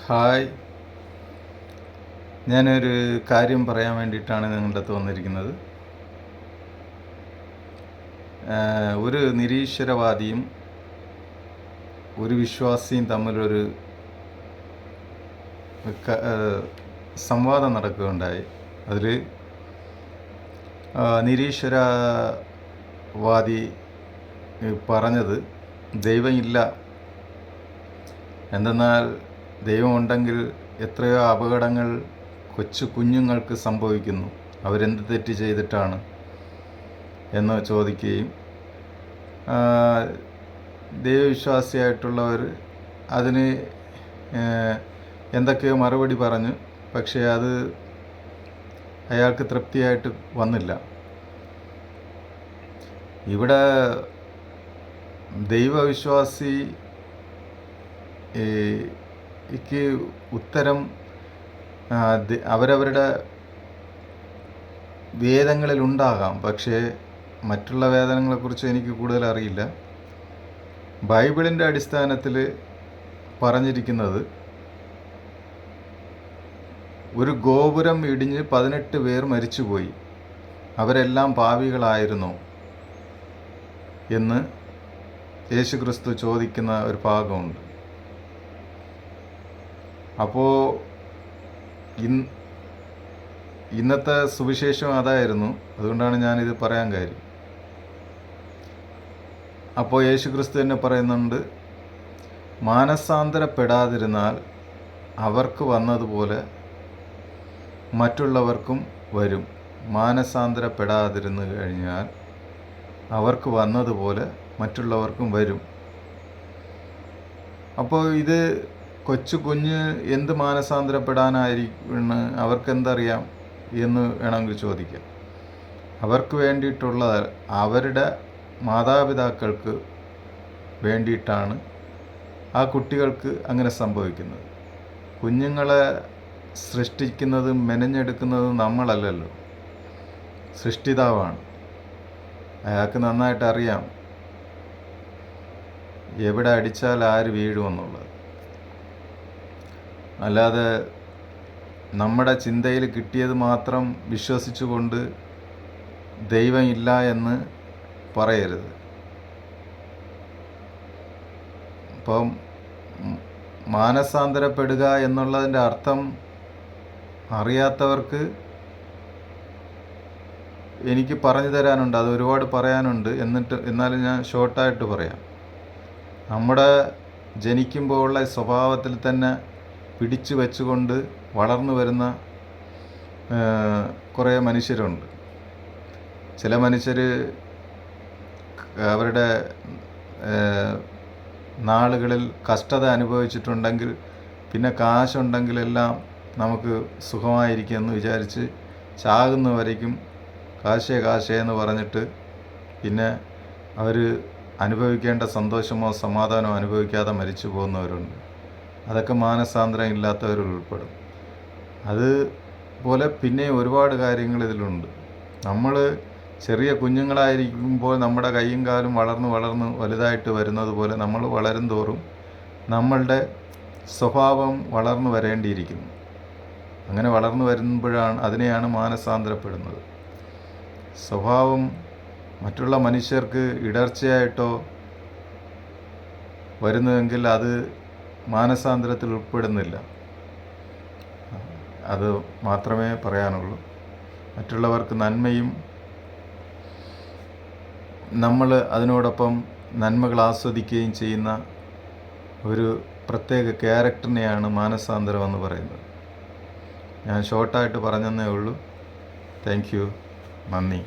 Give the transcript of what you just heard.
Hi, ഞാനൊരു കാര്യം പറയാൻ വേണ്ടിയിട്ടാണ് നിങ്ങളുടെ അടുത്ത് വന്നിരിക്കുന്നത്. ഒരു നിരീശ്വരവാദിയും ഒരു വിശ്വാസിയും തമ്മിലൊരു സംവാദം നടക്കുകയുണ്ടായി. അതിൽ നിരീശ്വരവാദി പറഞ്ഞത് ദൈവമില്ല, എന്തെന്നാൽ ദൈവമുണ്ടെങ്കിൽ എത്രയോ അപകടങ്ങൾ കൊച്ചു കുഞ്ഞുങ്ങൾക്ക് സംഭവിക്കുന്നു, അവരെന്ത് തെറ്റ് ചെയ്തിട്ടാണ് എന്ന് ചോദിക്കുകയും ദൈവവിശ്വാസിയായിട്ടുള്ളവർ അതിന് എന്തൊക്കെയോ മറുപടി പറഞ്ഞു. പക്ഷേ അത് അയാൾക്ക് തൃപ്തിയായിട്ട് വന്നില്ല. ഇവിടെ ദൈവവിശ്വാസിക്ക് ഉത്തരം അവരവരുടെ വേദങ്ങളിലുണ്ടാകാം, പക്ഷേ മറ്റുള്ള വേദങ്ങളെക്കുറിച്ച് എനിക്ക് കൂടുതൽ അറിയില്ല. ബൈബിളിൻ്റെ അടിസ്ഥാനത്തിൽ പറഞ്ഞിരിക്കുന്നത്, ഒരു ഗോപുരം ഇടിഞ്ഞ് 18 പേർ മരിച്ചുപോയി, അവരെല്ലാം പാപികളായിരുന്നോ എന്ന് യേശുക്രിസ്തു ചോദിക്കുന്ന ഒരു ഭാഗമുണ്ട്. അപ്പോൾ ഇന്നത്തെ സുവിശേഷം അതായിരുന്നു. അതുകൊണ്ടാണ് ഞാനിത് പറയാൻ കാര്യം. അപ്പോൾ യേശുക്രിസ്തു തന്നെ പറയുന്നുണ്ട്, മാനസാന്തരപ്പെടാതിരുന്നാൽ അവർക്ക് വന്നതുപോലെ മറ്റുള്ളവർക്കും വരും. മാനസാന്തരപ്പെടാതിരുന്നു കഴിഞ്ഞാൽ അവർക്ക് വന്നതുപോലെ മറ്റുള്ളവർക്കും വരും. അപ്പോൾ ഇത് കൊച്ചു കുഞ്ഞ് എന്ത് മാനസാന്തരപ്പെടാനായിരിക്കും, അവർക്കെന്തറിയാം എന്ന് വേണമെങ്കിൽ ചോദിക്കാം. അവർക്ക് വേണ്ടിയിട്ടുള്ള, അവരുടെ മാതാപിതാക്കൾക്ക് വേണ്ടിയിട്ടാണ് ആ കുട്ടികൾക്ക് അങ്ങനെ സംഭവിക്കുന്നത്. കുഞ്ഞുങ്ങളെ സൃഷ്ടിക്കുന്നതും മെനഞ്ഞെടുക്കുന്നതും നമ്മളല്ലല്ലോ, സൃഷ്ടിതാവാണ്. അയാൾക്ക് നന്നായിട്ട് അറിയാം എവിടെ അടിച്ചാൽ ആര് വീഴുമെന്നുള്ളത്. അല്ലാതെ നമ്മുടെ ചിന്തയിൽ കിട്ടിയത് മാത്രം വിശ്വസിച്ചുകൊണ്ട് ദൈവം ഇല്ല എന്ന് പറയരുത്. അപ്പം മാനസാന്തരപ്പെടുക എന്നുള്ളതിൻ്റെ അർത്ഥം അറിയാത്തവർക്ക് എനിക്ക് പറഞ്ഞു തരാനുണ്ട്. അത് ഒരുപാട് പറയാനുണ്ട്. എന്നാലും ഞാൻ ഷോർട്ടായിട്ട് പറയാം. നമ്മുടെ ജനിക്കുമ്പോഴുള്ള സ്വഭാവത്തിൽ തന്നെ പിടിച്ചു വെച്ചുകൊണ്ട് വളർന്നു വരുന്ന കുറേ മനുഷ്യരുണ്ട്. ചില മനുഷ്യർ അവരുടെ നാളുകളിൽ കഷ്ടത അനുഭവിച്ചിട്ടുണ്ടെങ്കിൽ പിന്നെ കാശുണ്ടെങ്കിലെല്ലാം നമുക്ക് സുഖമായിരിക്കുമെന്ന് വിചാരിച്ച് ചാകുന്നവരേക്കും കാശേ എന്ന് പറഞ്ഞിട്ട് പിന്നെ അവർ അനുഭവിക്കേണ്ട സന്തോഷമോ സമാധാനമോ അനുഭവിക്കാതെ മരിച്ചു പോകുന്നവരുണ്ട്. അതൊക്കെ മാനസാന്തരം ഇല്ലാത്തവരുൾപ്പെടും. അതുപോലെ പിന്നെ ഒരുപാട് കാര്യങ്ങൾ ഇതിലുണ്ട്. നമ്മൾ ചെറിയ കുഞ്ഞുങ്ങളായിരിക്കുമ്പോൾ നമ്മുടെ കൈയും കാലും വളർന്ന് വലുതായിട്ട് വരുന്നത് പോലെ നമ്മൾ വളരും തോറും നമ്മളുടെ സ്വഭാവം വളർന്നു വരേണ്ടിയിരിക്കുന്നു. അങ്ങനെ വളർന്നു വരുമ്പോഴാണ് അതിനെയാണ് മാനസാന്തരപ്പെടുന്നത്. സ്വഭാവം മറ്റുള്ള മനുഷ്യർക്ക് ഇടർച്ചയായിട്ടോ വരുന്നതെങ്കിൽ അത് മാനസാന്തരത്തിൽ ഉൾപ്പെടുന്നില്ല. അത് മാത്രമേ പറയാനുള്ളൂ. മറ്റുള്ളവർക്ക് നന്മയും നമ്മൾ അതിനോടൊപ്പം നന്മകൾ ആസ്വദിക്കുകയും ചെയ്യുന്ന ഒരു പ്രത്യേക ക്യാരക്ടറിനെയാണ് മാനസാന്തരം എന്ന് പറയുന്നത്. ഞാൻ ഷോർട്ടായിട്ട് പറഞ്ഞതേ ഉള്ളൂ. Thank you. നന്ദി.